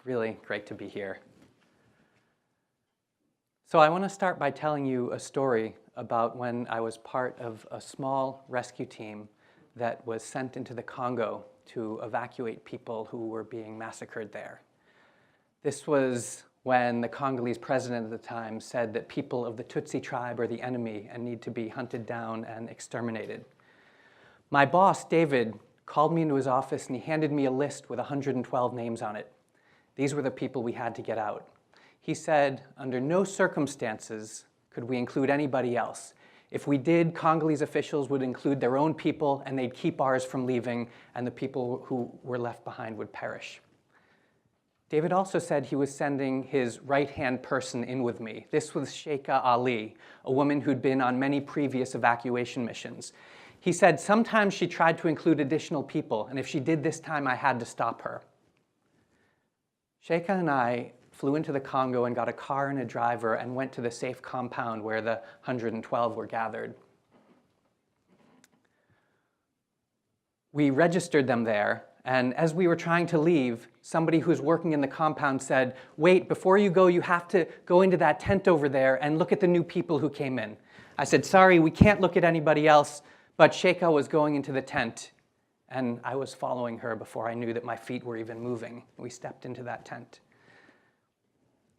really great to be here. So I want to start by telling you a story about when I was part of a small rescue team that was sent into the Congo to evacuate people who were being massacred there. This was when the Congolese president at the time said that people of the Tutsi tribe are the enemy and need to be hunted down and exterminated. My boss, David, called me into his office and he handed me a list with 112 names on it. These were the people we had to get out. He said, under no circumstances could we include anybody else. If we did, Congolese officials would include their own people and they'd keep ours from leaving, and the people who were left behind would perish. David also said he was sending his right-hand person in with me. This was Sheikha Ali, a woman who'd been on many previous evacuation missions. He said sometimes she tried to include additional people, and if she did this time, I had to stop her. Sheikha and I flew into the Congo and got a car and a driver and went to the safe compound where the 112 were gathered. We registered them there, and as we were trying to leave, somebody who was working in the compound said, "Wait, before you go, you have to go into that tent over there and look at the new people who came in." I said, "Sorry, we can't look at anybody else," but Sheikha was going into the tent, and I was following her before I knew that my feet were even moving. We stepped into that tent.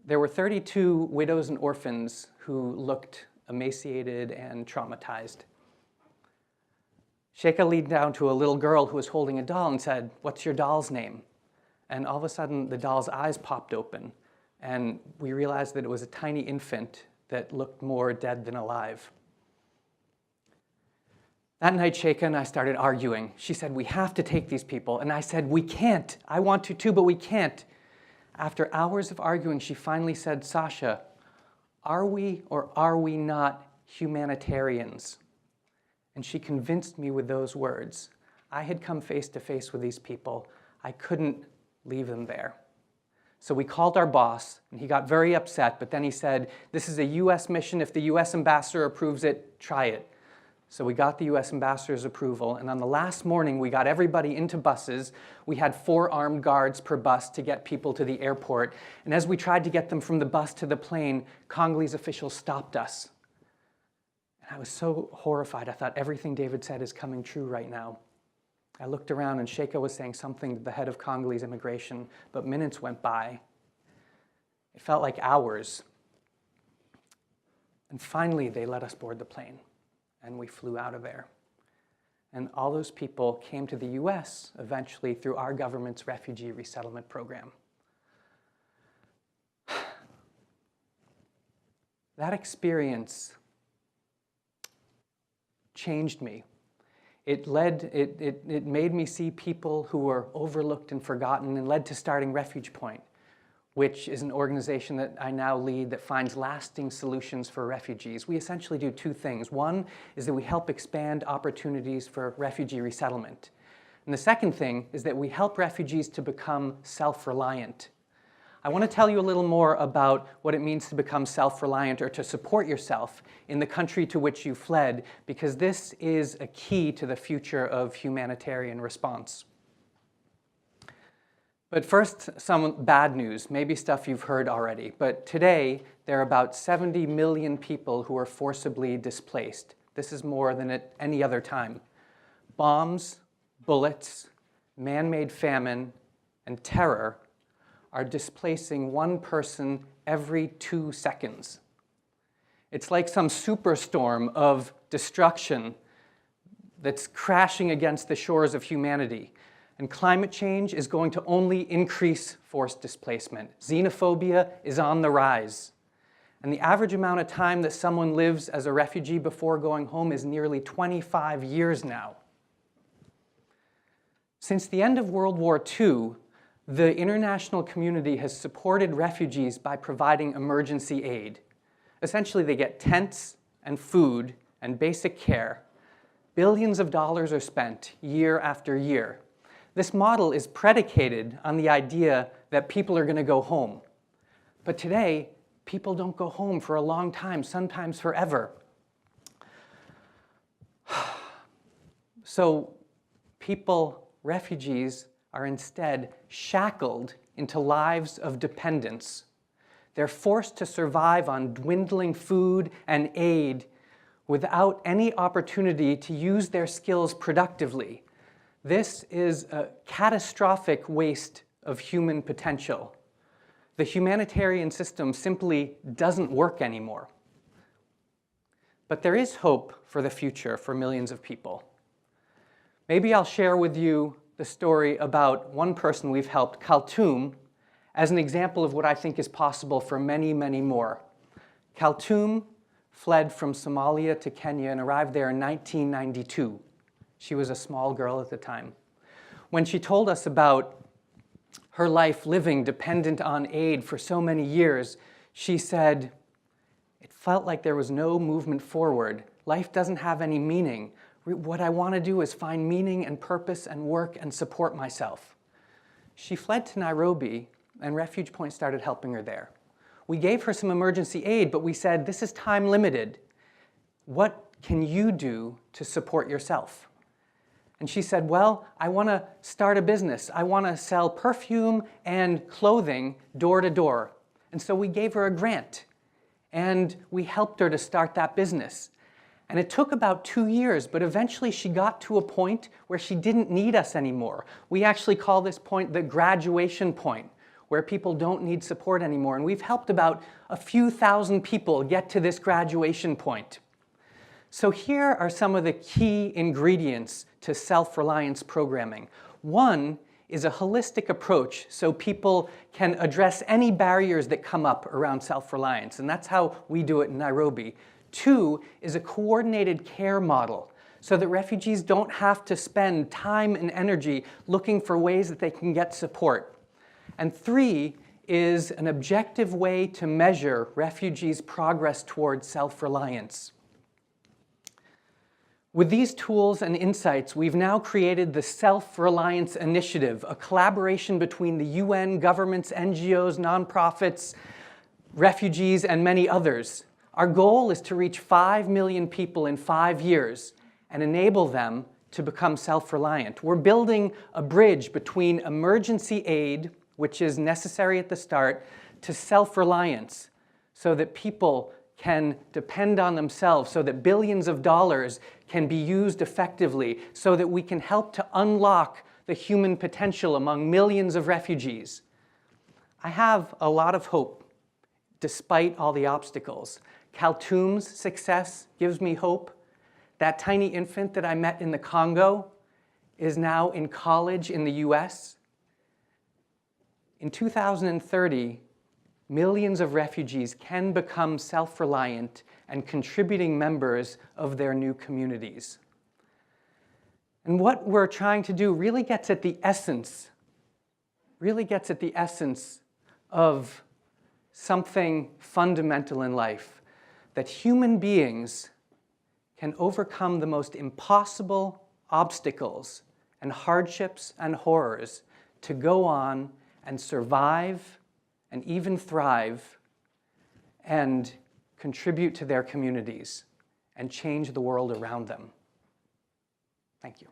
There were 32 widows and orphans who looked emaciated and traumatized. Sheikha leaned down to a little girl who was holding a doll and said, "What's your doll's name?" And all of a sudden, the doll's eyes popped open, and we realized that it was a tiny infant that looked more dead than alive. That night, Sheikha and I started arguing. She said, "We have to take these people." And I said, "We can't. I want to too, but we can't." After hours of arguing, she finally said, "Sasha, are we or are we not humanitarians?" And she convinced me with those words. I had come face to face with these people. I couldn't leave them there. So we called our boss, and he got very upset, but then he said, "This is a US mission. If the US ambassador approves it, try it." So we got the US ambassador's approval, and on the last morning, we got everybody into buses. We had 4 armed guards per bus to get people to the airport, and as we tried to get them from the bus to the plane, Congolese officials stopped us. And I was so horrified. I thought everything David said is coming true right now. I looked around, and Sheikha was saying something to the head of Congolese immigration, but minutes went by. It felt like hours. And finally, they let us board the plane. And we flew out of there. And all those people came to the US eventually through our government's refugee resettlement program. That experience changed me. It made me see people who were overlooked and forgotten, and led to starting Refuge Point, which is an organization that I now lead that finds lasting solutions for refugees. We essentially do 2 things. One is that we help expand opportunities for refugee resettlement. And the second thing is that we help refugees to become self-reliant. I want to tell you a little more about what it means to become self-reliant or to support yourself in the country to which you fled, because this is a key to the future of humanitarian response. But first, some bad news, maybe stuff you've heard already. But today, there are about 70 million people who are forcibly displaced. This is more than at any other time. Bombs, bullets, man-made famine, and terror are displacing 1 person every 2 seconds. It's like some superstorm of destruction that's crashing against the shores of humanity. And climate change is going to only increase forced displacement. Xenophobia is on the rise. And the average amount of time that someone lives as a refugee before going home is nearly 25 years now. Since the end of World War II, the international community has supported refugees by providing emergency aid. Essentially, they get tents and food and basic care. Billions of dollars are spent year after year. This model is predicated on the idea that people are going to go home. But today, people don't go home for a long time, sometimes forever. So people, refugees, are instead shackled into lives of dependence. They're forced to survive on dwindling food and aid without any opportunity to use their skills productively. This is a catastrophic waste of human potential. The humanitarian system simply doesn't work anymore. But there is hope for the future for millions of people. Maybe I'll share with you the story about one person we've helped, Kaltoum, as an example of what I think is possible for many, many more. Kaltoum fled from Somalia to Kenya and arrived there in 1992. She was a small girl at the time. When she told us about her life living dependent on aid for so many years, she said, "It felt like there was no movement forward. Life doesn't have any meaning. What I want to do is find meaning and purpose and work and support myself." She fled to Nairobi, and Refuge Point started helping her there. We gave her some emergency aid, but we said, this is time limited. What can you do to support yourself? And she said, well, I want to start a business. I want to sell perfume and clothing door to door. And so we gave her a grant, and we helped her to start that business. And it took about 2 years, but eventually she got to a point where she didn't need us anymore. We actually call this point the graduation point, where people don't need support anymore. And we've helped about a few thousand people get to this graduation point. So here are some of the key ingredients to self-reliance programming. One is a holistic approach so people can address any barriers that come up around self-reliance, and that's how we do it in Nairobi. Two is a coordinated care model so that refugees don't have to spend time and energy looking for ways that they can get support. And three is an objective way to measure refugees' progress towards self-reliance. With these tools and insights, we've now created the Self-Reliance Initiative, a collaboration between the UN, governments, NGOs, nonprofits, refugees, and many others. Our goal is to reach 5 million people in 5 years and enable them to become self-reliant. We're building a bridge between emergency aid, which is necessary at the start, to self-reliance so that people can depend on themselves, so that billions of dollars can be used effectively, so that we can help to unlock the human potential among millions of refugees. I have a lot of hope, despite all the obstacles. Kaltoum's success gives me hope. That tiny infant that I met in the Congo is now in college in the US. In 2030, millions of refugees can become self-reliant and contributing members of their new communities. And what we're trying to do really gets at the essence of something fundamental in life, that human beings can overcome the most impossible obstacles and hardships and horrors to go on and survive and even thrive and contribute to their communities and change the world around them. Thank you.